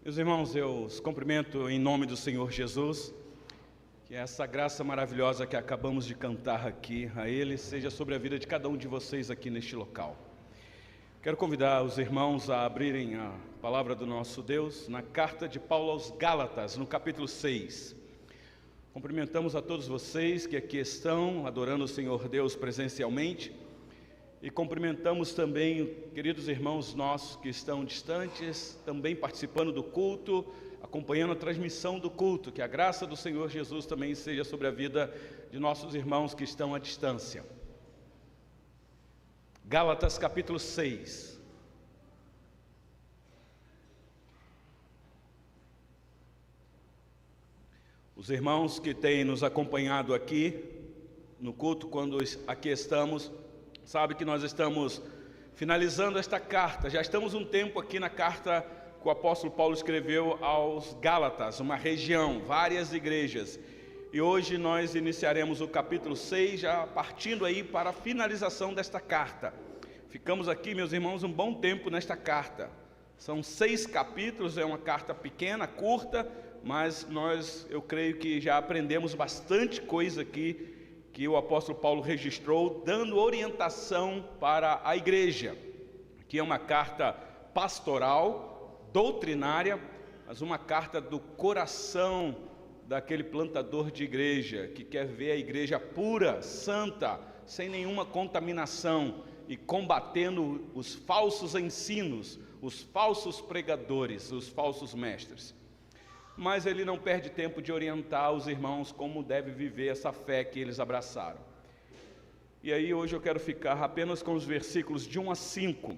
Meus irmãos, eu os cumprimento em nome do Senhor Jesus, que essa graça maravilhosa que acabamos de cantar aqui, a Ele seja sobre a vida de cada um de vocês aqui neste local. Quero convidar os irmãos a abrirem a palavra do nosso Deus na carta de Paulo aos Gálatas, no capítulo 6. Cumprimentamos a todos vocês que aqui estão adorando o Senhor Deus presencialmente. E cumprimentamos também queridos irmãos nossos que estão distantes, também participando do culto, acompanhando a transmissão do culto. Que a graça do Senhor Jesus também seja sobre a vida de nossos irmãos que estão à distância. Gálatas capítulo 6. Os irmãos que têm nos acompanhado aqui no culto, quando aqui estamos, sabe que nós estamos finalizando esta carta. Já estamos um tempo aqui na carta que o apóstolo Paulo escreveu aos Gálatas, uma região, várias igrejas. E hoje nós iniciaremos o capítulo 6, já partindo aí para a finalização desta carta. Ficamos aqui, meus irmãos, um bom tempo nesta carta. São 6 capítulos, é uma carta pequena, curta, mas eu creio que já aprendemos bastante coisa aqui, que o apóstolo Paulo registrou, dando orientação para a igreja, que é uma carta pastoral, doutrinária, mas uma carta do coração daquele plantador de igreja, que quer ver a igreja pura, santa, sem nenhuma contaminação, e combatendo os falsos ensinos, os falsos pregadores, os falsos mestres. Mas ele não perde tempo de orientar os irmãos como deve viver essa fé que eles abraçaram. E aí hoje eu quero ficar apenas com os versículos de 1 a 5.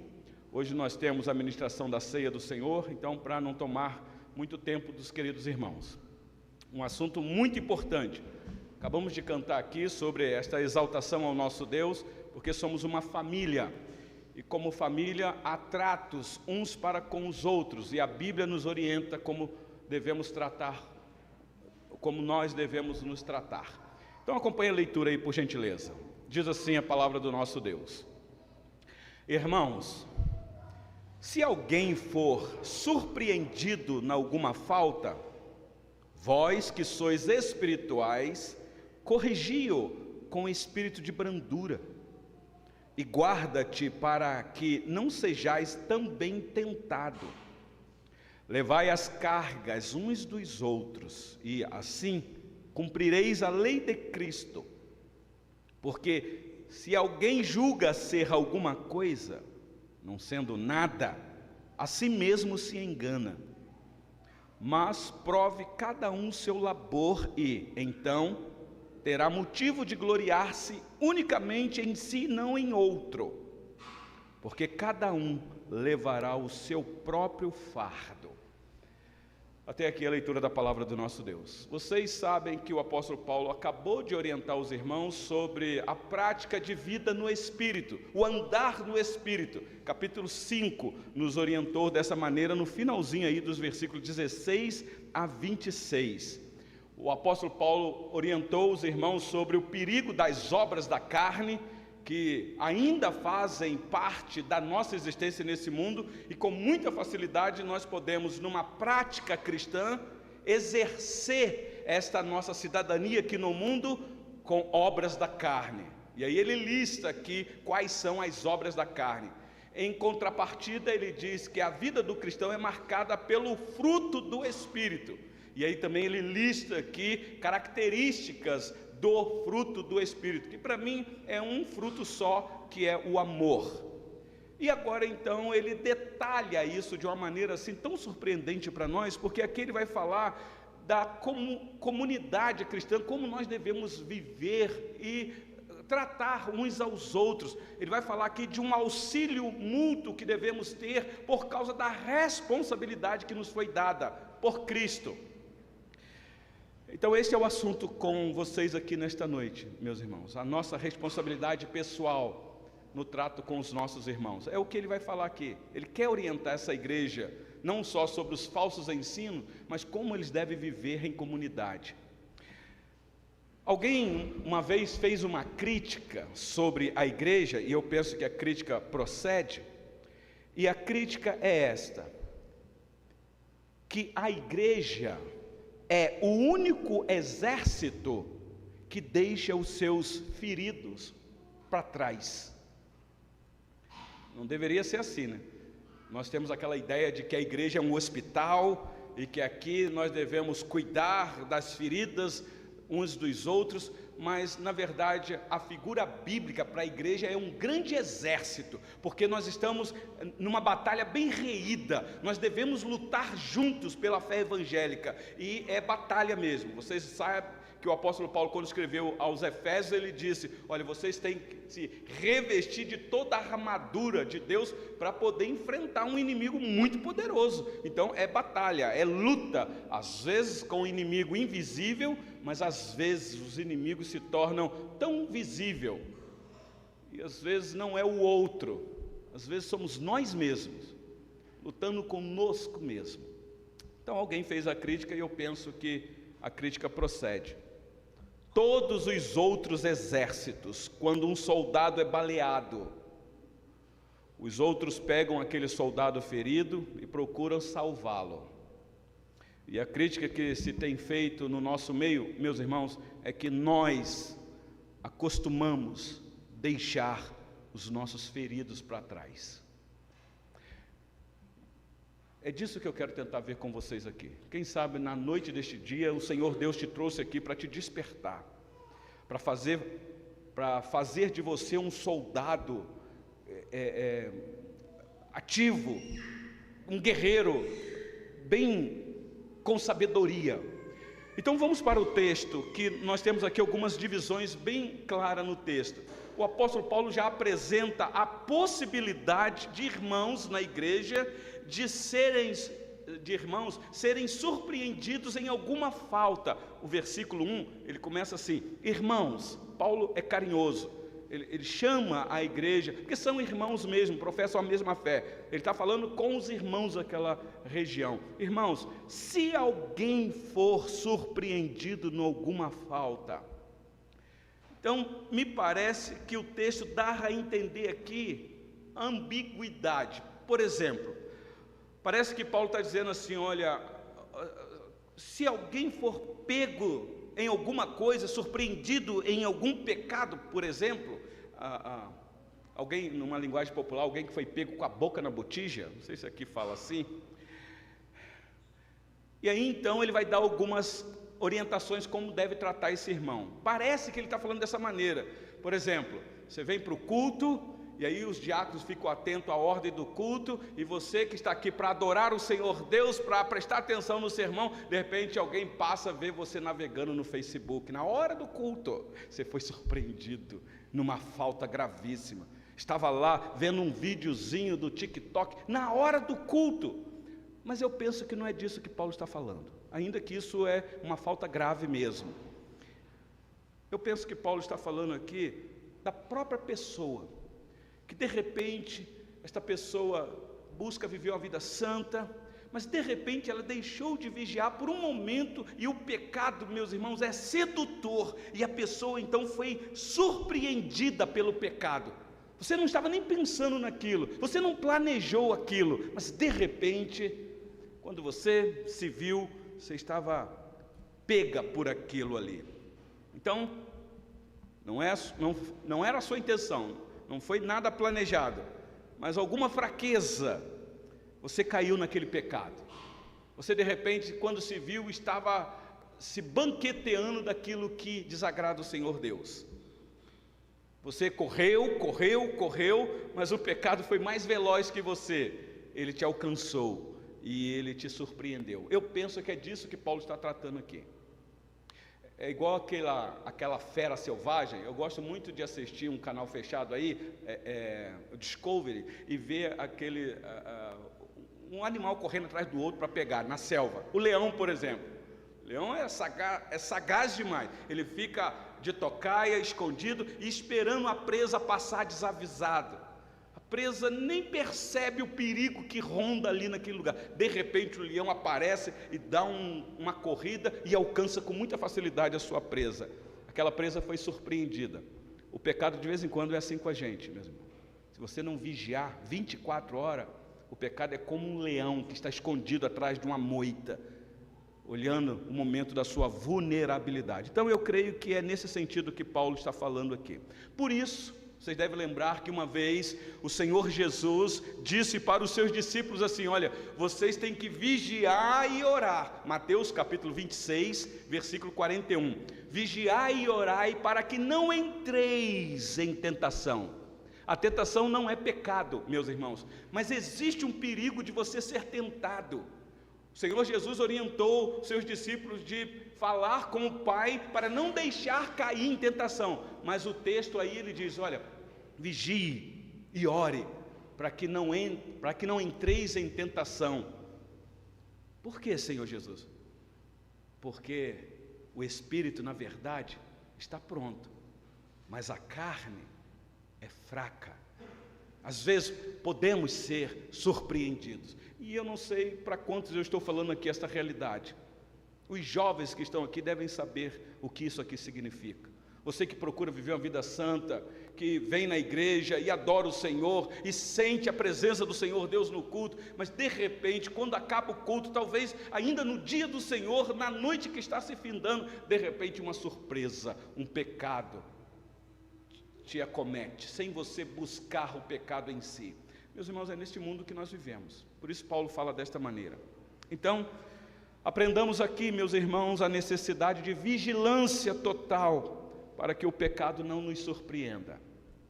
Hoje nós temos a ministração da ceia do Senhor, então para não tomar muito tempo dos queridos irmãos. Um assunto muito importante. Acabamos de cantar aqui sobre esta exaltação ao nosso Deus, porque somos uma família. E como família há tratos uns para com os outros, e a Bíblia nos orienta como devemos tratar, como nós devemos nos tratar. Então acompanhe a leitura aí, por gentileza. Diz assim a palavra do nosso Deus: Irmãos, se alguém for surpreendido em alguma falta, vós que sois espirituais, corrigi-o com espírito de brandura, e guarda-te para que não sejais também tentado. Levai as cargas uns dos outros, e assim cumprireis a lei de Cristo. Porque se alguém julga ser alguma coisa, não sendo nada, a si mesmo se engana. Mas prove cada um seu labor e, então, terá motivo de gloriar-se unicamente em si, não em outro. Porque cada um levará o seu próprio fardo. Até aqui a leitura da palavra do nosso Deus. Vocês sabem que o apóstolo Paulo acabou de orientar os irmãos sobre a prática de vida no Espírito, o andar no Espírito. Capítulo 5 nos orientou dessa maneira no finalzinho aí dos versículos 16 a 26. O apóstolo Paulo orientou os irmãos sobre o perigo das obras da carne, que ainda fazem parte da nossa existência nesse mundo, e com muita facilidade nós podemos, numa prática cristã, exercer esta nossa cidadania aqui no mundo com obras da carne. E aí ele lista aqui quais são as obras da carne. Em contrapartida, ele diz que a vida do cristão é marcada pelo fruto do Espírito. E aí também ele lista aqui características do fruto do Espírito, que para mim é um fruto só, que é o amor. E agora então ele detalha isso de uma maneira assim tão surpreendente para nós, porque aqui ele vai falar da comunidade cristã, como nós devemos viver e tratar uns aos outros. Ele vai falar aqui de um auxílio mútuo que devemos ter por causa da responsabilidade que nos foi dada por Cristo. Então esse é o assunto com vocês aqui nesta noite, meus irmãos. A nossa responsabilidade pessoal no trato com os nossos irmãos. É o que ele vai falar aqui. Ele quer orientar essa igreja, não só sobre os falsos ensinos, mas como eles devem viver em comunidade. Alguém uma vez fez uma crítica sobre a igreja, e eu penso que a crítica procede, e a crítica é esta: que a igreja é o único exército que deixa os seus feridos para trás. Não deveria ser assim, né? Nós temos aquela ideia de que a igreja é um hospital e que aqui nós devemos cuidar das feridas uns dos outros, mas na verdade a figura bíblica para a igreja é um grande exército, porque nós estamos numa batalha bem reída, nós devemos lutar juntos pela fé evangélica, e é batalha mesmo. Vocês sabem que o apóstolo Paulo, quando escreveu aos Efésios, ele disse: olha, vocês têm que se revestir de toda a armadura de Deus para poder enfrentar um inimigo muito poderoso. Então é batalha, é luta, às vezes com o inimigo invisível, mas às vezes os inimigos se tornam tão visível, e às vezes não é o outro, às vezes somos nós mesmos, lutando conosco mesmo. Então alguém fez a crítica, e eu penso que a crítica procede. Todos os outros exércitos, quando um soldado é baleado, os outros pegam aquele soldado ferido e procuram salvá-lo. E a crítica que se tem feito no nosso meio, meus irmãos, é que nós acostumamos deixar os nossos feridos para trás. É disso que eu quero tentar ver com vocês aqui. Quem sabe na noite deste dia o Senhor Deus te trouxe aqui para te despertar, para fazer de você um soldado ativo, um guerreiro bem com sabedoria. Então vamos para o texto, que nós temos aqui algumas divisões bem claras no texto. O apóstolo Paulo já apresenta a possibilidade de irmãos na igreja de irmãos serem surpreendidos em alguma falta. O versículo 1, ele começa assim: irmãos. Paulo é carinhoso, ele chama a igreja, porque são irmãos mesmo, professam a mesma fé. Ele está falando com os irmãos daquela região. Irmãos, se alguém for surpreendido em alguma falta, então me parece que o texto dá a entender aqui ambiguidade. Por exemplo, parece que Paulo está dizendo assim: olha, se alguém for pego em alguma coisa, surpreendido em algum pecado, por exemplo, alguém, numa linguagem popular, alguém que foi pego com a boca na botija, não sei se aqui fala assim, e aí então ele vai dar algumas orientações como deve tratar esse irmão. Parece que ele está falando dessa maneira. Por exemplo, você vem para o culto, e aí os diáconos ficam atentos à ordem do culto, e você que está aqui para adorar o Senhor Deus, para prestar atenção no sermão, de repente alguém passa a ver você navegando no Facebook, na hora do culto, você foi surpreendido numa falta gravíssima, estava lá vendo um videozinho do TikTok, na hora do culto. Mas eu penso que não é disso que Paulo está falando, ainda que isso é uma falta grave mesmo. Eu penso que Paulo está falando aqui da própria pessoa, que de repente esta pessoa busca viver uma vida santa, mas de repente ela deixou de vigiar por um momento, e o pecado, meus irmãos, é sedutor, e a pessoa então foi surpreendida pelo pecado. Você não estava nem pensando naquilo, você não planejou aquilo, mas de repente, quando você se viu, você estava pega por aquilo ali. Então, não era a sua intenção, não foi nada planejado, mas alguma fraqueza, você caiu naquele pecado. Você de repente, quando se viu, estava se banqueteando daquilo que desagrada o Senhor Deus. Você correu, mas o pecado foi mais veloz que você, ele te alcançou e ele te surpreendeu. Eu penso que é disso que Paulo está tratando aqui. É igual aquela fera selvagem. Eu gosto muito de assistir um canal fechado aí, o Discovery, e ver um animal correndo atrás do outro para pegar, na selva. O leão, por exemplo. O leão é sagaz demais. Ele fica de tocaia, escondido, e esperando a presa passar desavisado. A presa nem percebe o perigo que ronda ali naquele lugar. De repente o leão aparece e dá uma corrida e alcança com muita facilidade a sua presa. Aquela presa foi surpreendida. O pecado de vez em quando é assim com a gente, meu irmão. Se você não vigiar 24 horas, O pecado é como um leão que está escondido atrás de uma moita, olhando o momento da sua vulnerabilidade. Então eu creio que é nesse sentido que Paulo está falando aqui. Por isso, vocês devem lembrar que uma vez o Senhor Jesus disse para os seus discípulos assim: olha, vocês têm que vigiar e orar. Mateus capítulo 26, versículo 41. Vigiai e orai para que não entreis em tentação. A tentação não é pecado, meus irmãos, mas existe um perigo de você ser tentado. O Senhor Jesus orientou seus discípulos de falar com o Pai para não deixar cair em tentação, mas o texto aí ele diz: olha, vigie e ore para que não entreis em tentação. Por que, Senhor Jesus? Porque o Espírito, na verdade, está pronto, mas a carne é fraca. Às vezes podemos ser surpreendidos. E eu não sei para quantos eu estou falando aqui esta realidade. Os jovens que estão aqui devem saber o que isso aqui significa. Você que procura viver uma vida santa, que vem na igreja e adora o Senhor e sente a presença do Senhor Deus no culto, mas de repente, quando acaba o culto, talvez ainda no dia do Senhor, na noite que está se findando, de repente uma surpresa, um pecado te acomete, sem você buscar o pecado em si. Meus irmãos, é neste mundo que nós vivemos. Por isso Paulo fala desta maneira. Então, aprendamos aqui, meus irmãos, a necessidade de vigilância total para que o pecado não nos surpreenda.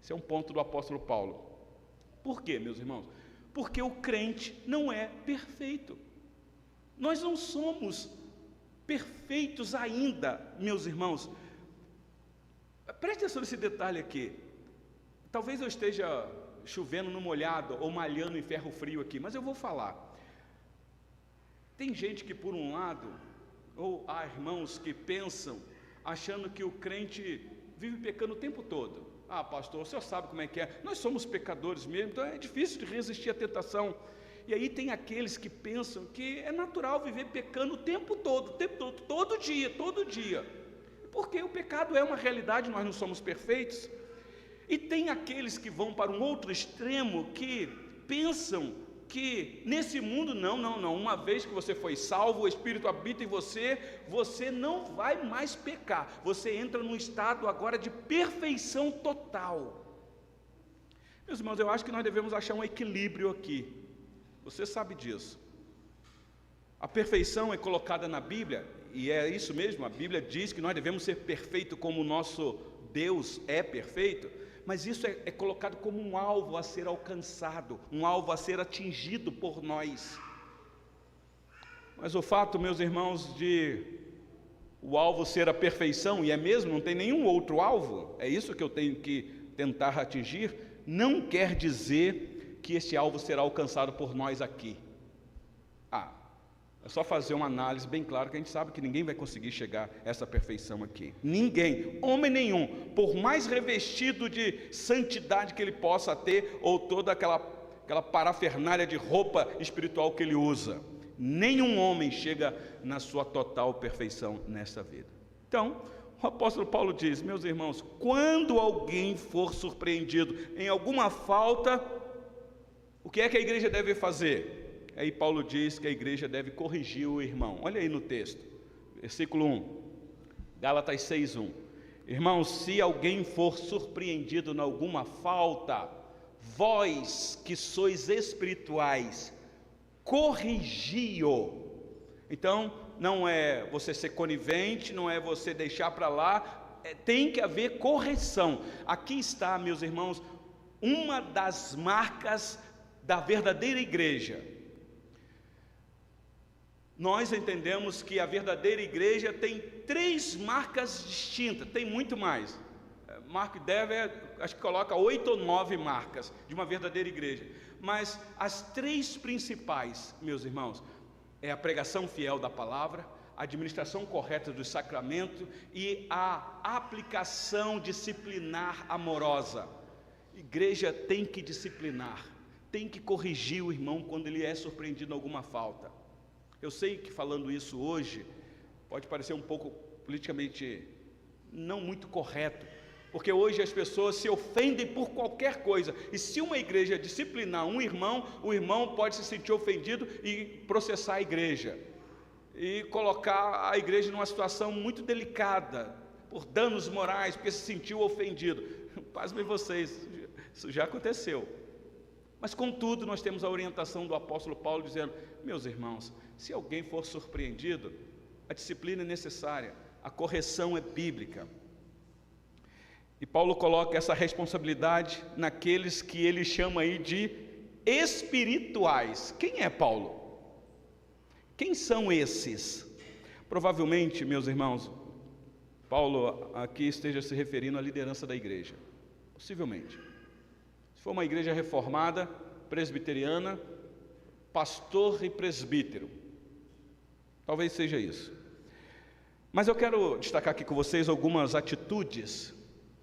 Esse é um ponto do apóstolo Paulo. Por quê, meus irmãos? Porque o crente não é perfeito. Nós não somos perfeitos ainda, meus irmãos. Preste atenção nesse detalhe aqui. Talvez eu esteja chovendo no molhado ou malhando em ferro frio aqui, mas eu vou falar. Tem gente que por um lado, ou há irmãos que pensam, achando que o crente vive pecando o tempo todo. Ah, pastor, o senhor sabe como é que é, nós somos pecadores mesmo, então é difícil de resistir à tentação. E aí tem aqueles que pensam que é natural viver pecando o tempo todo, todo dia. Porque o pecado é uma realidade, nós não somos perfeitos. E tem aqueles que vão para um outro extremo, que pensam que nesse mundo, não, uma vez que você foi salvo, o Espírito habita em você, você não vai mais pecar, você entra num estado agora de perfeição total. Meus irmãos, eu acho que nós devemos achar um equilíbrio aqui, você sabe disso. A perfeição é colocada na Bíblia, e é isso mesmo, a Bíblia diz que nós devemos ser perfeitos como o nosso Deus é perfeito, mas isso é colocado como um alvo a ser alcançado, um alvo a ser atingido por nós. Mas o fato, meus irmãos, de o alvo ser a perfeição, e é mesmo, não tem nenhum outro alvo, é isso que eu tenho que tentar atingir, não quer dizer que esse alvo será alcançado por nós aqui. É só fazer uma análise bem clara, que a gente sabe que ninguém vai conseguir chegar a essa perfeição aqui. Ninguém, homem nenhum, por mais revestido de santidade que ele possa ter, ou toda aquela parafernália de roupa espiritual que ele usa, nenhum homem chega na sua total perfeição nessa vida. Então, o apóstolo Paulo diz: meus irmãos, quando alguém for surpreendido em alguma falta, o que é que a igreja deve fazer? Aí Paulo diz que a igreja deve corrigir o irmão. Olha aí no texto, versículo 1, Gálatas 6:1. Irmãos, se alguém for surpreendido em alguma falta, vós que sois espirituais, corrigi-o. Então, não é você ser conivente, não é você deixar para lá, tem que haver correção. Aqui está, meus irmãos, uma das marcas da verdadeira igreja. Nós entendemos que a verdadeira igreja tem 3 marcas distintas, tem muito mais. Mark Dever, acho que coloca 8 ou 9 marcas de uma verdadeira igreja. Mas as 3 principais, meus irmãos, é a pregação fiel da palavra, a administração correta do sacramento e a aplicação disciplinar amorosa. Igreja tem que disciplinar, tem que corrigir o irmão quando ele é surpreendido em alguma falta. Eu sei que falando isso hoje pode parecer um pouco politicamente não muito correto, Porque hoje as pessoas se ofendem por qualquer coisa. E se uma igreja disciplinar um irmão, o irmão pode se sentir ofendido e processar a igreja. E colocar a igreja numa situação muito delicada, por danos morais, porque se sentiu ofendido. Pasmem vocês, isso já aconteceu. Mas contudo, nós temos a orientação do apóstolo Paulo dizendo: meus irmãos, se alguém for surpreendido, a disciplina é necessária, a correção é bíblica. E Paulo coloca essa responsabilidade naqueles que ele chama aí de espirituais. Quem é Paulo? Quem são esses? Provavelmente, meus irmãos, Paulo aqui esteja se referindo à liderança da igreja. Possivelmente. Se for uma igreja reformada, presbiteriana, pastor e presbítero. Talvez seja isso. Mas eu quero destacar aqui com vocês algumas atitudes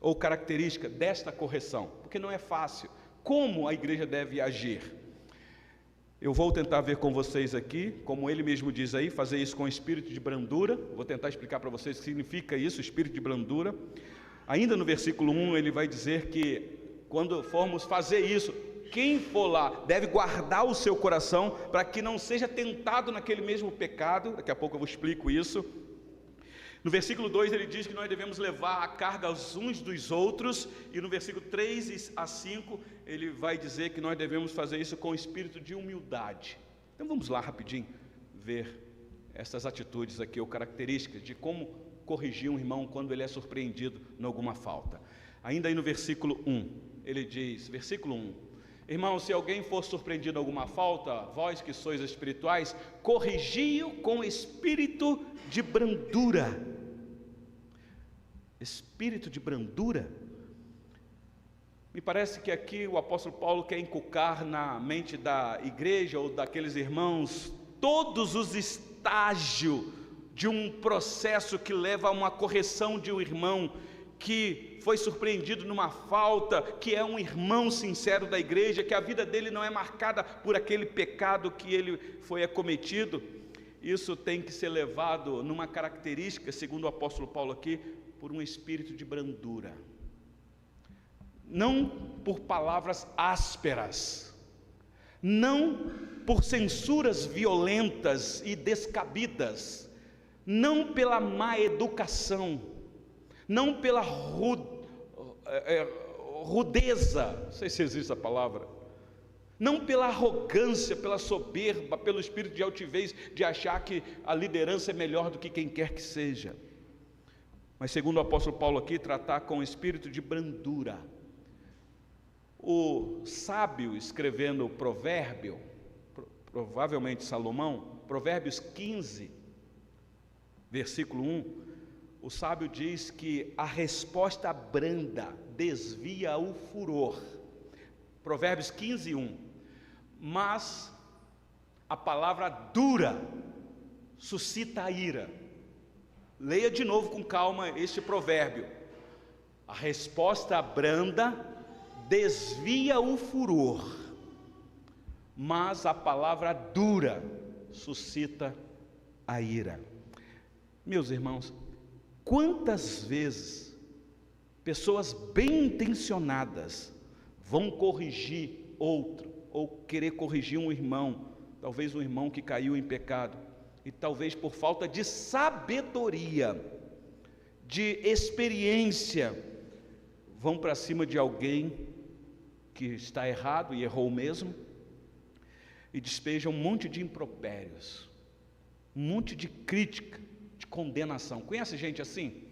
ou características desta correção, porque não é fácil. Como a igreja deve agir? Eu vou tentar ver com vocês aqui, como ele mesmo diz aí, fazer isso com espírito de brandura. Vou tentar explicar para vocês o que significa isso, espírito de brandura. Ainda no versículo 1 ele vai dizer que quando formos fazer isso, quem for lá deve guardar o seu coração para que não seja tentado naquele mesmo pecado. Daqui a pouco eu explico isso. No versículo 2 ele diz que nós devemos levar a carga uns dos outros, e no versículo 3 a 5 ele vai dizer que nós devemos fazer isso com espírito de humildade. Então vamos lá rapidinho ver essas atitudes aqui, ou características de como corrigir um irmão quando ele é surpreendido em alguma falta. Ainda aí no versículo 1, ele diz, versículo 1: irmão, se alguém for surpreendido em alguma falta, vós que sois espirituais, corrigi-o com espírito de brandura. Espírito de brandura? Me parece que aqui o apóstolo Paulo quer inculcar na mente da igreja ou daqueles irmãos todos os estágios de um processo que leva a uma correção de um irmão que foi surpreendido numa falta, que é um irmão sincero da igreja, que a vida dele não é marcada por aquele pecado que ele foi acometido. Isso tem que ser levado numa característica, segundo o apóstolo Paulo aqui, por um espírito de brandura. Não por palavras ásperas, não por censuras violentas e descabidas, não pela má educação, não pela rudeza, não sei se existe a palavra, não pela arrogância, pela soberba, pelo espírito de altivez, de achar que a liderança é melhor do que quem quer que seja, mas segundo o apóstolo Paulo aqui, tratar com espírito de brandura. O sábio escrevendo o provérbio, provavelmente Salomão, Provérbios 15, versículo 1, o sábio diz que a resposta branda desvia o furor. Provérbios 15, 1. Mas a palavra dura suscita a ira. Leia de novo com calma este provérbio. A resposta branda desvia o furor, mas a palavra dura suscita a ira. Meus irmãos, quantas vezes pessoas bem intencionadas vão corrigir outro, ou querer corrigir um irmão, talvez um irmão que caiu em pecado, e talvez por falta de sabedoria, de experiência, vão para cima de alguém que está errado e errou mesmo, e despejam um monte de impropérios, um monte de crítica, de condenação. Conhece gente assim?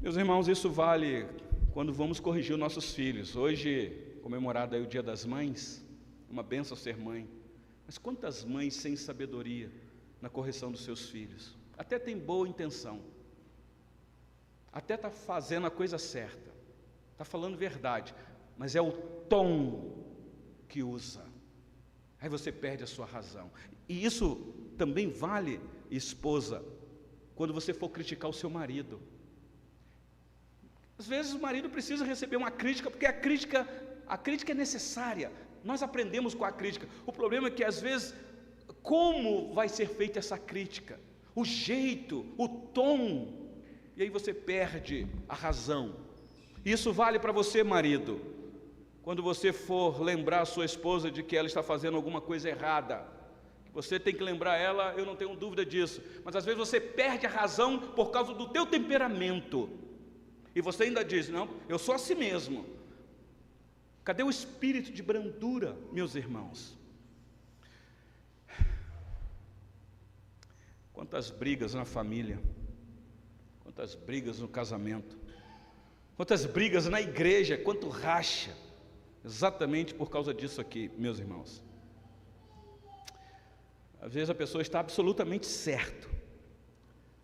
Meus irmãos, isso vale quando vamos corrigir os nossos filhos. Hoje, comemorado aí o Dia das Mães, uma bênção ser mãe. Mas quantas mães sem sabedoria na correção dos seus filhos? Até tem boa intenção, até está fazendo a coisa certa, está falando verdade, mas é o tom que usa, aí você perde a sua razão. E isso também vale, esposa, quando você for criticar o seu marido. Às vezes o marido precisa receber uma crítica, porque a crítica é necessária. Nós aprendemos com a crítica. O problema é que às vezes, como vai ser feita essa crítica? O jeito, o tom, e aí você perde a razão. Isso vale para você, marido, quando você for lembrar a sua esposa de que ela está fazendo alguma coisa errada. Você tem que lembrar ela, eu não tenho dúvida disso, mas às vezes você perde a razão por causa do teu temperamento, e você ainda diz, não, eu sou assim mesmo. Cadê o espírito de brandura, meus irmãos? Quantas brigas na família, quantas brigas no casamento, quantas brigas na igreja, quanto racha, exatamente por causa disso aqui, meus irmãos. Às vezes a pessoa está absolutamente certo,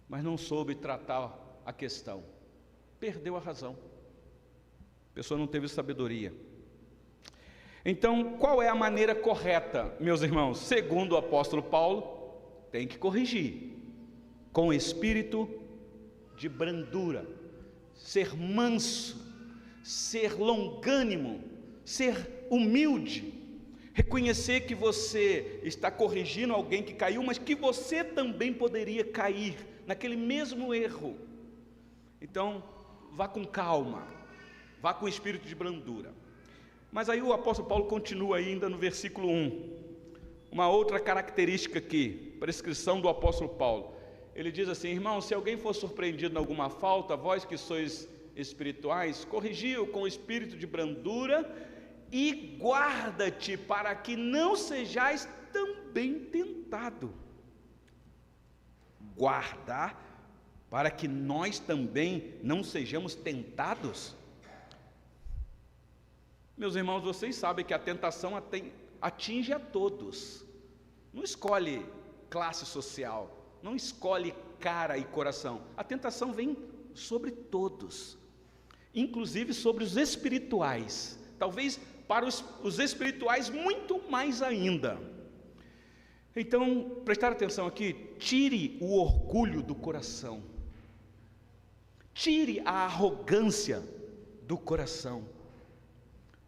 mas não soube tratar a questão, perdeu a razão, a pessoa não teve sabedoria. Então, qual é a maneira correta, meus irmãos? Segundo o apóstolo Paulo, tem que corrigir, com espírito de brandura, ser manso, ser longânimo, ser humilde, reconhecer que você está corrigindo alguém que caiu, mas que você também poderia cair naquele mesmo erro. Então, vá com calma, vá com espírito de brandura. Mas aí o apóstolo Paulo continua ainda no versículo 1, uma outra característica aqui, prescrição do apóstolo Paulo. Ele diz assim: irmão, se alguém for surpreendido em alguma falta, vós que sois espirituais, corrigi-o com espírito de brandura, e guarda-te para que não sejais também tentado. Guardar para que nós também não sejamos tentados? Meus irmãos, vocês sabem que a tentação atinge a todos, não escolhe classe social, não escolhe cara e coração, a tentação vem sobre todos, inclusive sobre os espirituais, talvez para os espirituais muito mais ainda. Então, prestar atenção aqui, tire o orgulho do coração, tire a arrogância do coração,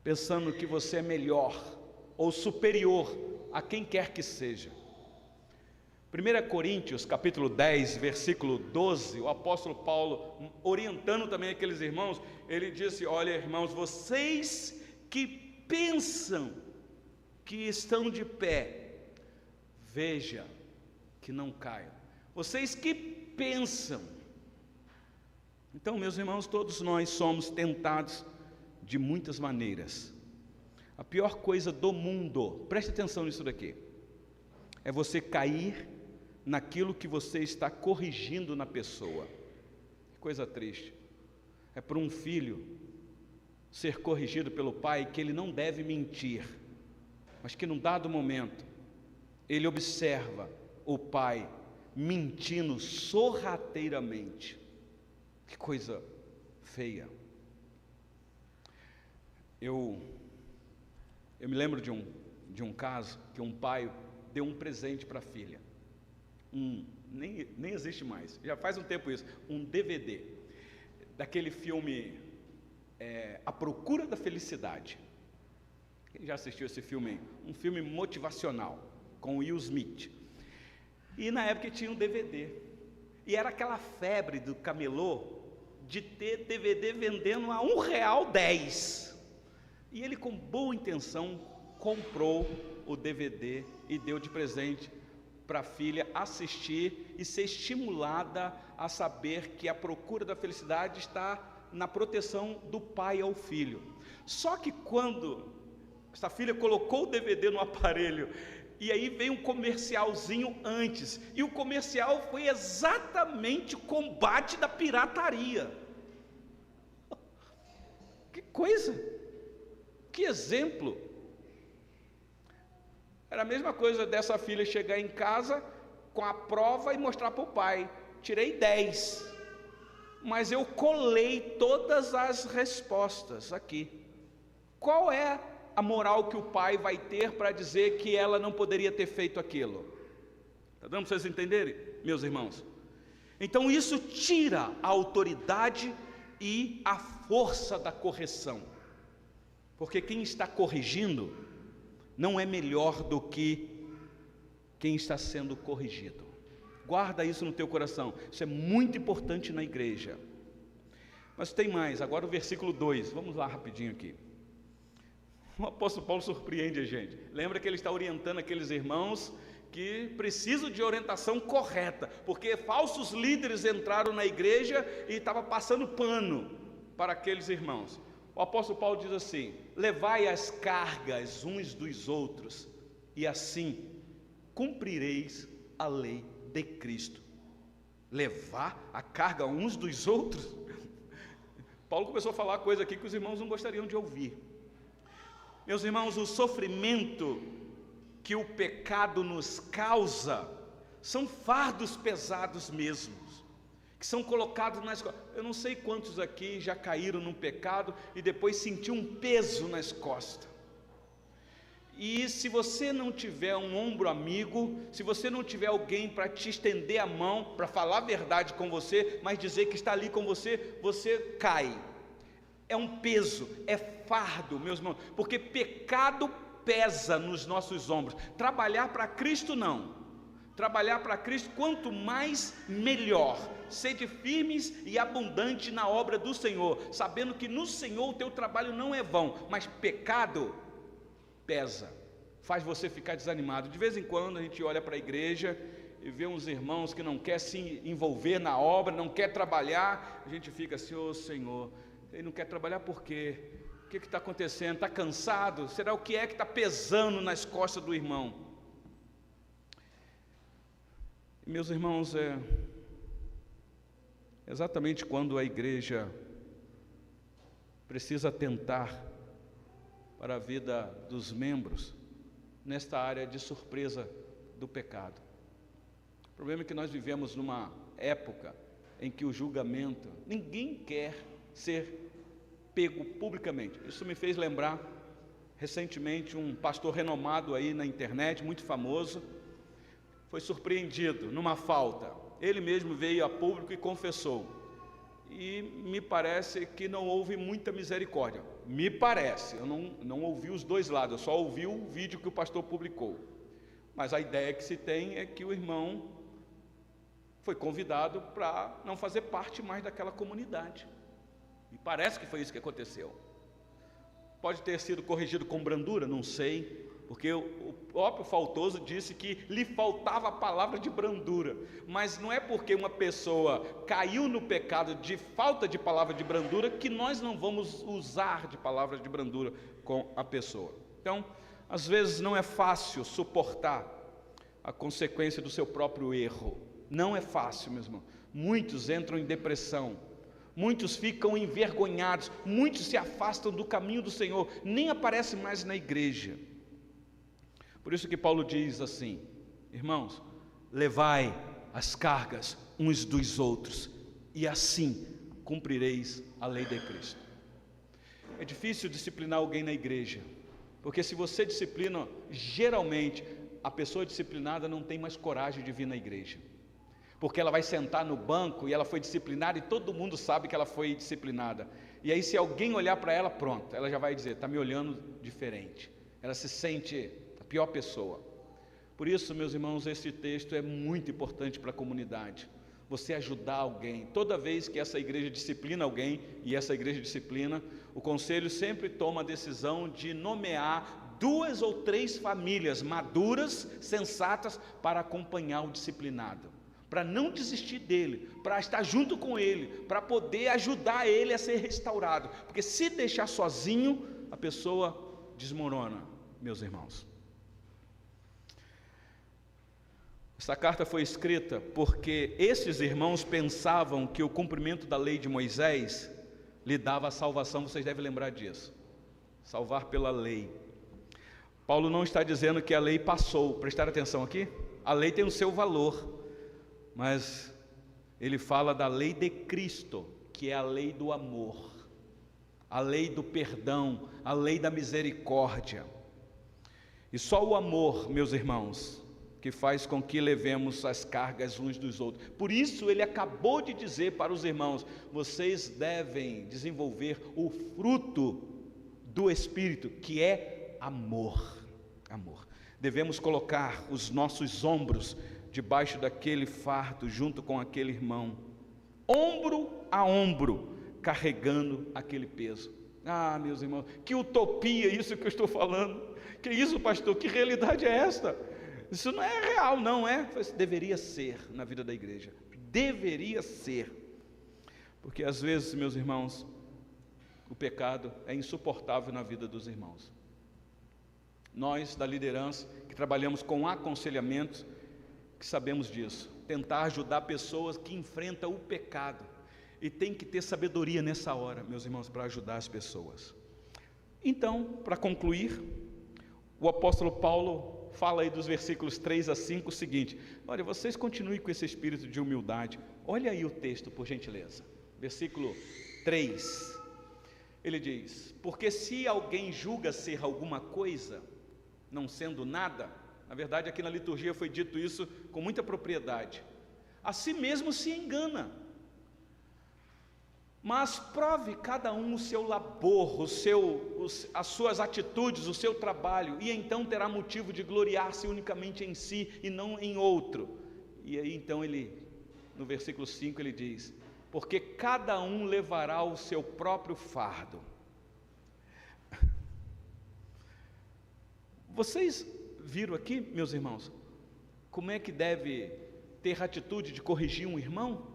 pensando que você é melhor ou superior a quem quer que seja. 1 Coríntios capítulo 10, versículo 12, o apóstolo Paulo, orientando também aqueles irmãos, ele disse: olha, irmãos, vocês que pensam que estão de pé, veja que não caiam. Vocês que pensam. Então, meus irmãos, todos nós somos tentados de muitas maneiras. A pior coisa do mundo, preste atenção nisso daqui, é você cair naquilo que você está corrigindo na pessoa. Que coisa triste. É para um filho ser corrigido pelo pai que ele não deve mentir, mas que num dado momento ele observa o pai mentindo sorrateiramente. Que coisa feia. Eu me lembro de um caso que um pai deu um presente para a filha, nem existe mais, já faz um tempo isso, um DVD, daquele filme A Procura da Felicidade. Quem já assistiu esse filme aí? Um filme motivacional, com Will Smith. E na época tinha um DVD, e era aquela febre do camelô, de ter DVD vendendo a R$1,10. E ele, com boa intenção, comprou o DVD e deu de presente para a filha assistir e ser estimulada a saber que a procura da felicidade está na proteção do pai ao filho. Só que quando essa filha colocou o DVD no aparelho, e aí veio um comercialzinho antes, e o comercial foi exatamente o combate da pirataria. Que coisa! Que exemplo! Era a mesma coisa dessa filha chegar em casa com a prova e mostrar para o pai: tirei 10, mas eu colei todas as respostas aqui. Qual é a moral que o pai vai ter para dizer que ela não poderia ter feito aquilo? Está dando para vocês entenderem, meus irmãos? Então isso tira a autoridade e a força da correção, porque quem está corrigindo não é melhor do que quem está sendo corrigido. Guarda isso no teu coração. Isso é muito importante na igreja. Mas tem mais, agora o versículo 2. Vamos lá rapidinho aqui. O apóstolo Paulo surpreende a gente. Lembra que ele está orientando aqueles irmãos que precisam de orientação correta, porque falsos líderes entraram na igreja e estavam passando pano para aqueles irmãos. O apóstolo Paulo diz assim: levai as cargas uns dos outros, e assim cumprireis a lei de Cristo. Levar a carga uns dos outros? Paulo começou a falar coisa aqui que os irmãos não gostariam de ouvir. Meus irmãos, o sofrimento que o pecado nos causa são fardos pesados mesmos, que são colocados nas costas. Eu não sei quantos aqui já caíram num pecado e depois sentiu um peso nas costas. E se você não tiver um ombro amigo, se você não tiver alguém para te estender a mão, para falar a verdade com você, mas dizer que está ali com você, você cai. É um peso, é fardo, meus irmãos, porque pecado pesa nos nossos ombros. Trabalhar para Cristo não. Trabalhar para Cristo, quanto mais melhor. Sede firmes e abundante na obra do Senhor, sabendo que no Senhor o teu trabalho não é vão, mas pecado pesa, faz você ficar desanimado. De vez em quando a gente olha para a igreja e vê uns irmãos que não quer se envolver na obra, não quer trabalhar, a gente fica assim: ô Senhor, ele não quer trabalhar por quê? O que está acontecendo? Está cansado? Será o que é que está pesando nas costas do irmão? Meus irmãos, exatamente quando a igreja precisa atentar para a vida dos membros nesta área de surpresa do pecado. O problema é que nós vivemos numa época em que o julgamento, ninguém quer ser pego publicamente. Isso me fez lembrar recentemente um pastor renomado aí na internet, muito famoso, foi surpreendido numa falta. Ele mesmo veio a público e confessou. E me parece que não houve muita misericórdia. Me parece, eu não ouvi os dois lados, eu só ouvi o vídeo que o pastor publicou. Mas a ideia que se tem é que o irmão foi convidado para não fazer parte mais daquela comunidade. E parece que foi isso que aconteceu. Pode ter sido corrigido com brandura, não sei, porque o próprio faltoso disse que lhe faltava a palavra de brandura. Mas não é porque uma pessoa caiu no pecado de falta de palavra de brandura que nós não vamos usar de palavra de brandura com a pessoa. Então, às vezes não é fácil suportar a consequência do seu próprio erro. Não é fácil, meu irmão. Muitos entram em depressão. Muitos ficam envergonhados, muitos se afastam do caminho do Senhor, nem aparecem mais na igreja. Por isso que Paulo diz assim: irmãos, levai as cargas uns dos outros, e assim cumprireis a lei de Cristo. É difícil disciplinar alguém na igreja, porque se você disciplina, geralmente a pessoa disciplinada não tem mais coragem de vir na igreja. Porque ela vai sentar no banco e ela foi disciplinada e todo mundo sabe que ela foi disciplinada. E aí se alguém olhar para ela, pronto, ela já vai dizer: está me olhando diferente. Ela se sente a pior pessoa. Por isso, meus irmãos, esse texto é muito importante para a comunidade. Você ajudar alguém. Toda vez que essa igreja disciplina alguém, e essa igreja disciplina, o conselho sempre toma a decisão de nomear 2 ou 3 famílias maduras, sensatas, para acompanhar o disciplinado. Para não desistir dele, para estar junto com ele, para poder ajudar ele a ser restaurado, porque se deixar sozinho, a pessoa desmorona, meus irmãos. Essa carta foi escrita porque esses irmãos pensavam que o cumprimento da lei de Moisés lhe dava a salvação. Vocês devem lembrar disso, salvar pela lei. Paulo não está dizendo que a lei passou, prestar atenção aqui, a lei tem o seu valor, mas ele fala da lei de Cristo, que é a lei do amor, a lei do perdão, a lei da misericórdia. E só o amor, meus irmãos, que faz com que levemos as cargas uns dos outros. Por isso ele acabou de dizer para os irmãos: vocês devem desenvolver o fruto do Espírito, que é amor. Amor. Devemos colocar os nossos ombros debaixo daquele fardo, junto com aquele irmão, ombro a ombro, carregando aquele peso. Ah, meus irmãos, que utopia isso que eu estou falando. Que isso, pastor? Que realidade é esta? Isso não é real, não é? Deveria ser na vida da igreja. Deveria ser. Porque às vezes, meus irmãos, o pecado é insuportável na vida dos irmãos. Nós da liderança, que trabalhamos com aconselhamento, que sabemos disso. Tentar ajudar pessoas que enfrentam o pecado. E tem que ter sabedoria nessa hora, meus irmãos, para ajudar as pessoas. Então, para concluir, o apóstolo Paulo fala aí dos versículos 3 a 5 o seguinte: olha, vocês continuem com esse espírito de humildade. Olha aí o texto, por gentileza. Versículo 3, ele diz: porque se alguém julga ser alguma coisa, não sendo nada, na verdade aqui na liturgia foi dito isso com muita propriedade, a si mesmo se engana. Mas prove cada um o seu labor, as suas atitudes, o seu trabalho, e então terá motivo de gloriar-se unicamente em si e não em outro. E aí então no versículo 5 ele diz: porque cada um levará o seu próprio fardo. Vocês viram aqui, meus irmãos, como é que deve ter atitude de corrigir um irmão?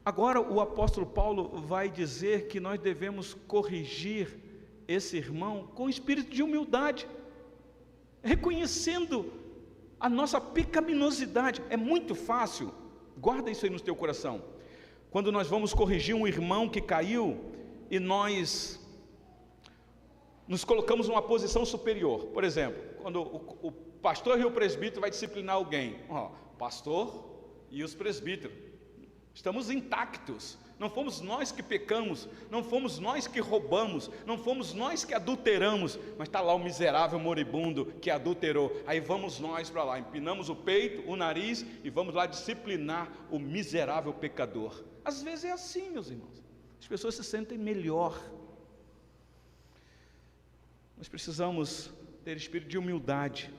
Agora o apóstolo Paulo vai dizer que nós devemos corrigir esse irmão com espírito de humildade, reconhecendo a nossa pecaminosidade. É muito fácil, guarda isso aí no teu coração, quando nós vamos corrigir um irmão que caiu e nós nos colocamos numa posição superior. Por exemplo, quando o pastor e o presbítero vai disciplinar alguém, pastor e os presbíteros, estamos intactos, não fomos nós que pecamos, não fomos nós que roubamos, não fomos nós que adulteramos, mas está lá o miserável moribundo que adulterou. Aí vamos nós para lá, empinamos o peito, o nariz e vamos lá disciplinar o miserável pecador. Às vezes é assim, meus irmãos, as pessoas se sentem melhor. Nós precisamos ter espírito de humildade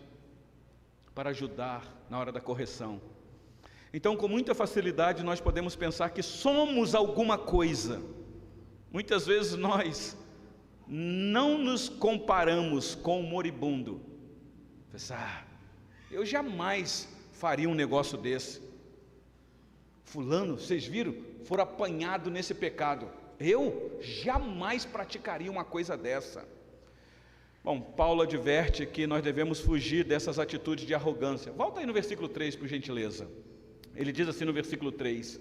para ajudar na hora da correção. Então, com muita facilidade, nós podemos pensar que somos alguma coisa. Muitas vezes nós não nos comparamos com o moribundo. Eu jamais faria um negócio desse. Fulano, vocês viram? Foram apanhados nesse pecado. Eu jamais praticaria uma coisa dessa. Bom, Paulo adverte que nós devemos fugir dessas atitudes de arrogância. Volta aí no versículo 3, por gentileza. Ele diz assim no versículo 3: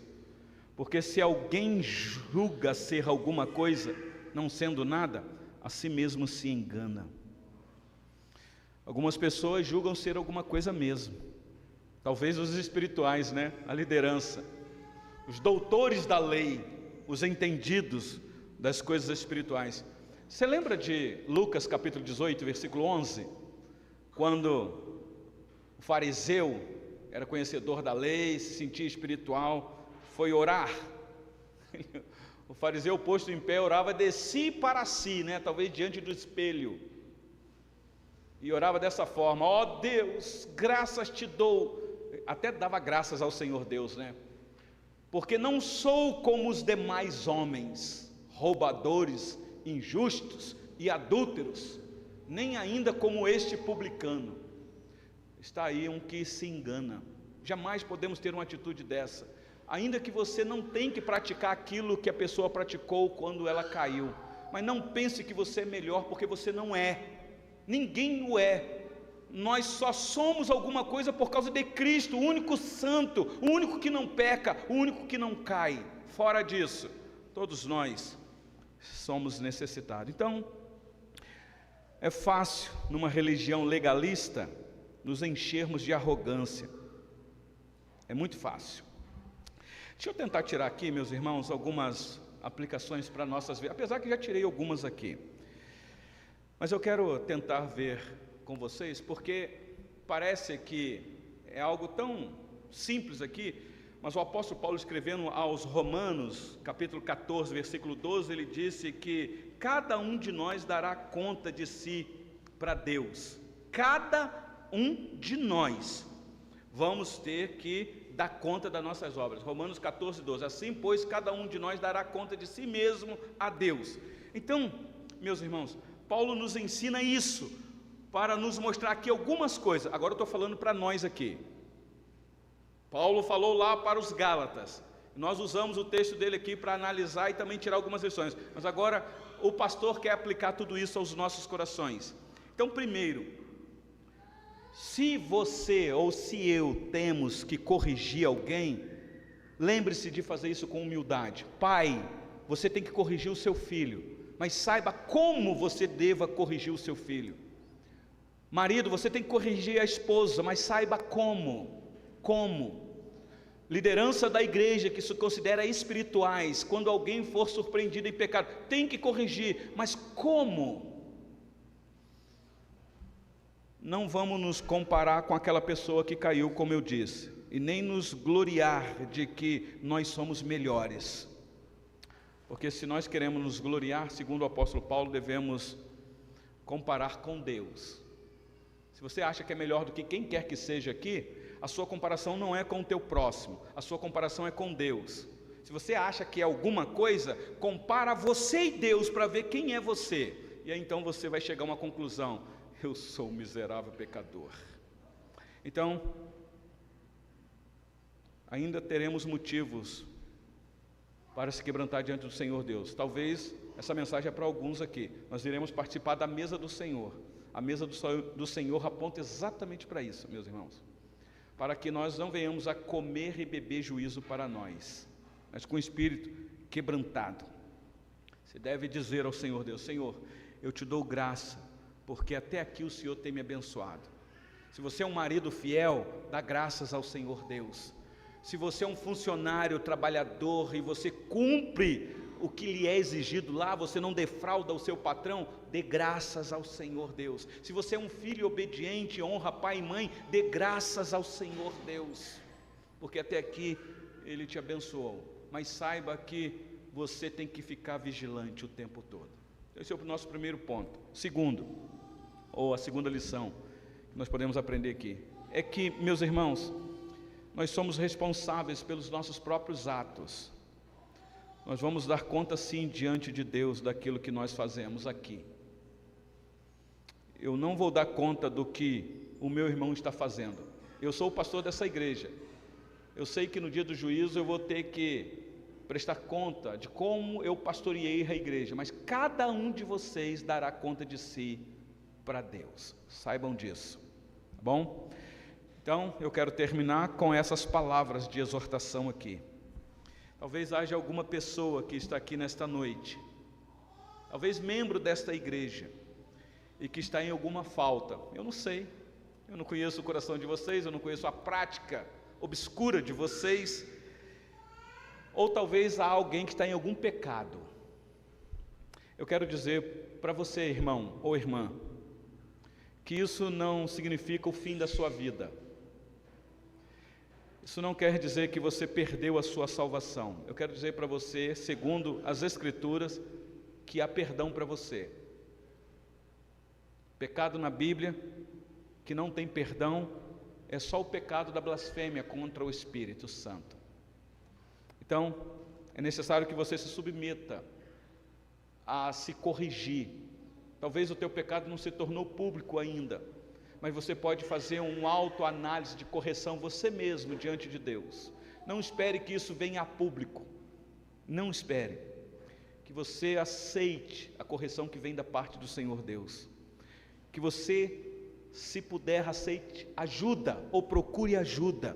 porque se alguém julga ser alguma coisa, não sendo nada, a si mesmo se engana. Algumas pessoas julgam ser alguma coisa mesmo. Talvez os espirituais, né? A liderança, os doutores da lei, os entendidos das coisas espirituais. Você lembra de Lucas capítulo 18, versículo 11? Quando o fariseu era conhecedor da lei, se sentia espiritual, foi orar. O fariseu posto em pé orava de si para si, né? Talvez diante do espelho, e orava dessa forma: ó Deus, graças te dou. Até dava graças ao Senhor Deus, né? Porque não sou como os demais homens, roubadores, injustos e adúlteros, nem ainda como este publicano. Está aí um que se engana. Jamais podemos ter uma atitude dessa, ainda que você não tenha que praticar aquilo que a pessoa praticou quando ela caiu. Mas não pense que você é melhor, porque você não é. Ninguém o é. Nós só somos alguma coisa por causa de Cristo, o único santo, o único que não peca, o único que não cai. Fora disso, todos nós somos necessitados. Então, é fácil numa religião legalista nos enchermos de arrogância. É muito fácil. Deixa eu tentar tirar aqui, meus irmãos, algumas aplicações para nossas vidas, apesar que já tirei algumas aqui. Mas eu quero tentar ver com vocês, porque parece que é algo tão simples aqui, mas o apóstolo Paulo, escrevendo aos Romanos, capítulo 14, versículo 12, ele disse que cada um de nós dará conta de si para Deus. Cada um de nós. vamos ter que dar conta das nossas obras. Romanos 14, 12. Assim, pois, cada um de nós dará conta de si mesmo a Deus. Então, meus irmãos, Paulo nos ensina isso, para nos mostrar aqui algumas coisas. Agora eu estou falando para nós aqui. Paulo falou lá para os Gálatas. Nós usamos o texto dele aqui para analisar e também tirar algumas lições. Mas agora o pastor quer aplicar tudo isso aos nossos corações. Então, primeiro, se você ou se eu temos que corrigir alguém, lembre-se de fazer isso com humildade. Pai, você tem que corrigir o seu filho, mas saiba como você deva corrigir o seu filho. Marido, você tem que corrigir a esposa, mas saiba como. Liderança da igreja que se considera espirituais, quando alguém for surpreendido em pecado, tem que corrigir, mas como? Não vamos nos comparar com aquela pessoa que caiu, como eu disse, e nem nos gloriar de que nós somos melhores, porque se nós queremos nos gloriar, segundo o apóstolo Paulo, devemos comparar com Deus. Se você acha que é melhor do que quem quer que seja aqui, a sua comparação não é com o teu próximo, a sua comparação é com Deus. Se você acha que é alguma coisa, compara você e Deus para ver quem é você, e aí então você vai chegar a uma conclusão: eu sou um miserável pecador. Então, ainda teremos motivos para se quebrantar diante do Senhor Deus. Talvez essa mensagem é para alguns aqui. Nós iremos participar da mesa do Senhor. A mesa do Senhor aponta exatamente para isso, meus irmãos, para que nós não venhamos a comer e beber juízo para nós, mas com o espírito quebrantado. Você deve dizer ao Senhor Deus: Senhor, eu te dou graça, porque até aqui o Senhor tem me abençoado. Se você é um marido fiel, dá graças ao Senhor Deus. Se você é um funcionário trabalhador e você cumpre o que lhe é exigido lá, você não defrauda o seu patrão, dê graças ao Senhor Deus. Se você é um filho obediente, honra pai e mãe, dê graças ao Senhor Deus, porque até aqui Ele te abençoou. Mas saiba que você tem que ficar vigilante o tempo todo. Esse é o nosso primeiro ponto. Segundo, ou a segunda lição que nós podemos aprender aqui, é que, meus irmãos, nós somos responsáveis pelos nossos próprios atos. Nós vamos dar conta sim diante de Deus daquilo que nós fazemos aqui. Eu não vou dar conta do que o meu irmão está fazendo. Eu sou o pastor dessa igreja. Eu sei que no dia do juízo eu vou ter que prestar conta de como eu pastoreei a igreja, mas cada um de vocês dará conta de si para Deus. Saibam disso, tá bom? Então, eu quero terminar com essas palavras de exortação aqui. Talvez haja alguma pessoa que está aqui nesta noite, talvez membro desta igreja, e que está em alguma falta. Eu não sei, eu não conheço o coração de vocês, eu não conheço a prática obscura de vocês, ou talvez há alguém que está em algum pecado. Eu quero dizer para você, irmão ou irmã, que isso não significa o fim da sua vida. Isso não quer dizer que você perdeu a sua salvação. Eu quero dizer para você, segundo as Escrituras, que há perdão para você. Pecado na Bíblia que não tem perdão é só o pecado da blasfêmia contra o Espírito Santo. Então, é necessário que você se submeta a se corrigir. Talvez o teu pecado não se tornou público ainda, mas você pode fazer uma autoanálise de correção você mesmo diante de Deus. Não espere que isso venha a público. Não espere. Que você aceite a correção que vem da parte do Senhor Deus. Que você, se puder, aceite ajuda ou procure ajuda.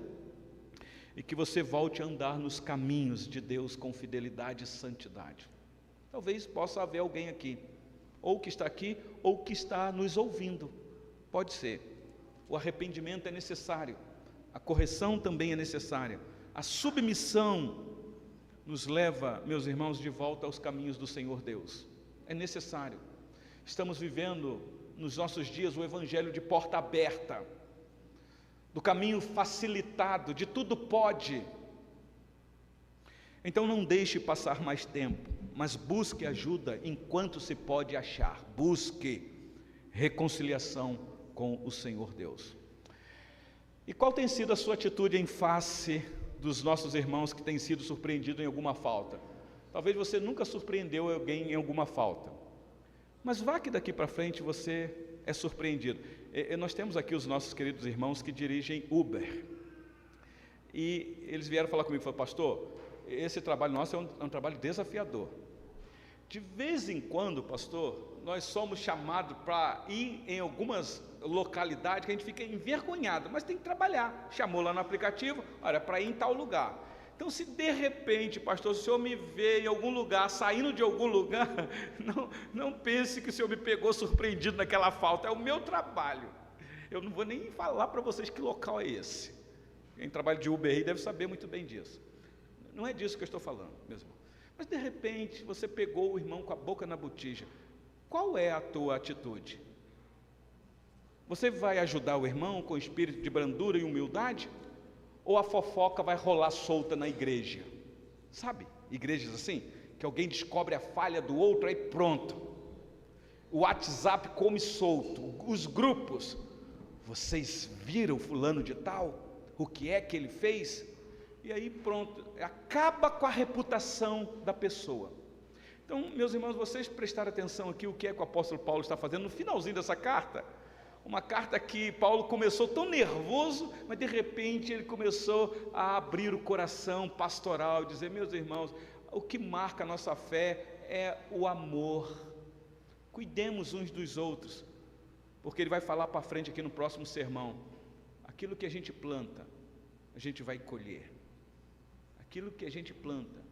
E que você volte a andar nos caminhos de Deus com fidelidade e santidade. Talvez possa haver alguém aqui, ou que está aqui, ou que está nos ouvindo. Pode ser. O arrependimento é necessário, a correção também é necessária. A submissão nos leva, meus irmãos, de volta aos caminhos do Senhor Deus. É necessário. Estamos vivendo nos nossos dias o evangelho de porta aberta, do caminho facilitado, de tudo pode. Então não deixe passar mais tempo, mas busque ajuda enquanto se pode achar. Busque reconciliação com o Senhor Deus. E qual tem sido a sua atitude em face dos nossos irmãos que têm sido surpreendidos em alguma falta? Talvez você nunca surpreendeu alguém em alguma falta, mas vá que daqui para frente você é surpreendido. Nós temos aqui os nossos queridos irmãos que dirigem Uber, e eles vieram falar comigo, falaram: pastor, esse trabalho nosso é um trabalho desafiador. De vez em quando, pastor, nós somos chamados para ir em algumas localidades que a gente fica envergonhado, mas tem que trabalhar. Chamou lá no aplicativo, olha, para ir em tal lugar. Então, se de repente, pastor, o senhor me vê em algum lugar, saindo de algum lugar, não pense que o senhor me pegou surpreendido naquela falta, é o meu trabalho. Eu não vou nem falar para vocês que local é esse. Quem trabalha de Uber aí deve saber muito bem disso. Não é disso que eu estou falando, meu irmão. Mas de repente, você pegou o irmão com a boca na botija. Qual é a tua atitude? Você vai ajudar o irmão com espírito de brandura e humildade? Ou a fofoca vai rolar solta na igreja? Sabe, igrejas assim, que alguém descobre a falha do outro, aí pronto. O WhatsApp come solto, os grupos. Vocês viram fulano de tal? O que é que ele fez? E aí pronto, acaba com a reputação da pessoa. Então, meus irmãos, vocês prestaram atenção aqui o que é que o apóstolo Paulo está fazendo no finalzinho dessa carta. Uma carta que Paulo começou tão nervoso, mas de repente ele começou a abrir o coração pastoral, dizer: meus irmãos, o que marca a nossa fé é o amor. Cuidemos uns dos outros, porque ele vai falar para frente aqui no próximo sermão. Aquilo que a gente planta, a gente vai colher. Aquilo que a gente planta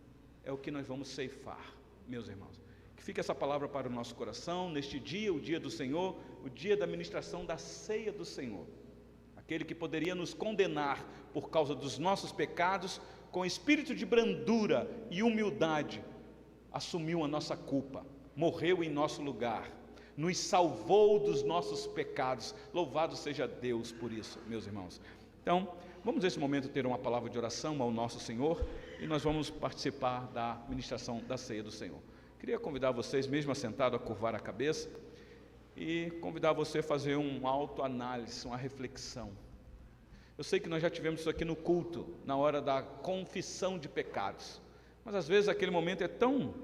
é o que nós vamos ceifar, meus irmãos. Que fique essa palavra para o nosso coração, neste dia, o dia do Senhor, o dia da ministração da ceia do Senhor. Aquele que poderia nos condenar por causa dos nossos pecados, com espírito de brandura e humildade, assumiu a nossa culpa, morreu em nosso lugar, nos salvou dos nossos pecados. Louvado seja Deus por isso, meus irmãos. Então, vamos nesse momento ter uma palavra de oração ao nosso Senhor, e nós vamos participar da ministração da ceia do Senhor. Queria convidar vocês, mesmo assentado, a curvar a cabeça e convidar você a fazer uma autoanálise, uma reflexão. Eu sei que nós já tivemos isso aqui no culto, na hora da confissão de pecados, mas às vezes aquele momento é tão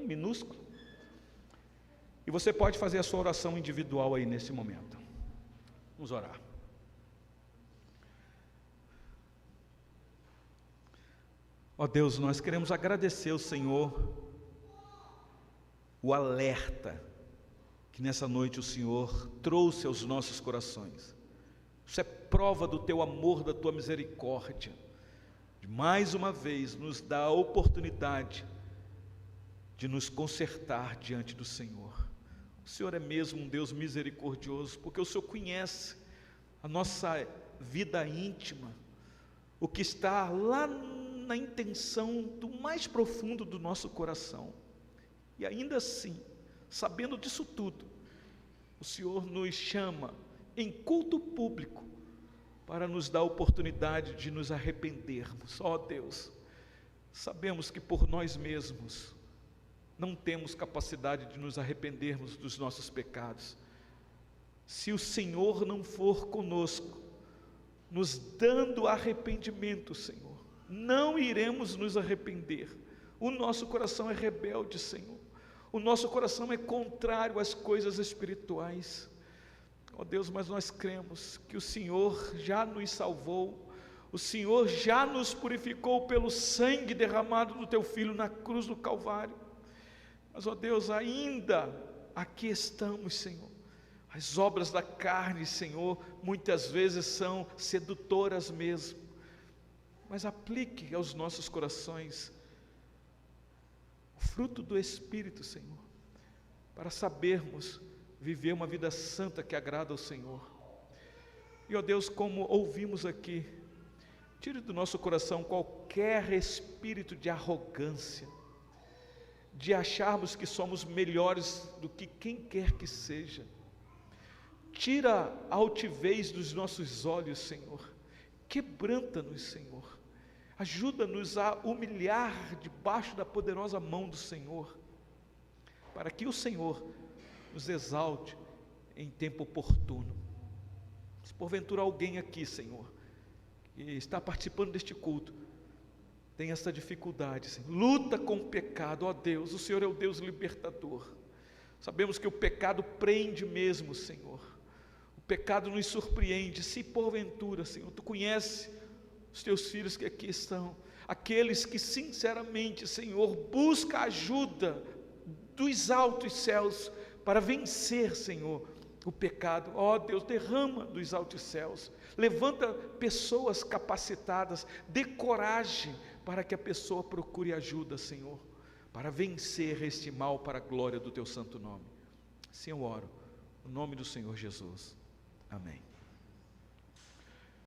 minúsculo, e você pode fazer a sua oração individual aí nesse momento. Vamos orar. Ó Deus, nós queremos agradecer ao Senhor o alerta que nessa noite o Senhor trouxe aos nossos corações. Isso é prova do teu amor, da tua misericórdia, de mais uma vez nos dar a oportunidade de nos consertar diante do Senhor. O Senhor é mesmo um Deus misericordioso, porque o Senhor conhece a nossa vida íntima, o que está lá na intenção do mais profundo do nosso coração. E ainda assim, sabendo disso tudo, o Senhor nos chama em culto público para nos dar a oportunidade de nos arrependermos. Ó Deus, sabemos que por nós mesmos não temos capacidade de nos arrependermos dos nossos pecados. Se o Senhor não for conosco, nos dando arrependimento, Senhor, não iremos nos arrepender. O nosso coração é rebelde, Senhor. O nosso coração é contrário às coisas espirituais. Ó Deus, mas nós cremos que o Senhor já nos salvou, o Senhor já nos purificou pelo sangue derramado do Teu Filho na cruz do Calvário. Mas, ó Deus, ainda aqui estamos, Senhor. As obras da carne, Senhor, muitas vezes são sedutoras mesmo, mas aplique aos nossos corações o fruto do Espírito, Senhor, para sabermos viver uma vida santa que agrada ao Senhor. E ó Deus, como ouvimos aqui, tire do nosso coração qualquer espírito de arrogância, de acharmos que somos melhores do que quem quer que seja. Tira a altivez dos nossos olhos, Senhor. Quebranta-nos, Senhor. Ajuda-nos a humilhar debaixo da poderosa mão do Senhor, para que o Senhor nos exalte em tempo oportuno. Se porventura alguém aqui, Senhor, que está participando deste culto, tem essa dificuldade, Senhor, luta com o pecado, ó Deus, o Senhor é o Deus libertador. Sabemos que o pecado prende mesmo, Senhor. O pecado nos surpreende. Se porventura, Senhor, Tu conheces os Teus filhos que aqui estão, aqueles que sinceramente, Senhor, buscam ajuda dos altos céus para vencer, Senhor, o pecado. Ó Deus, derrama dos altos céus, levanta pessoas capacitadas, dê coragem para que a pessoa procure ajuda, Senhor, para vencer este mal para a glória do Teu santo nome. Assim eu oro, no nome do Senhor Jesus. Amém.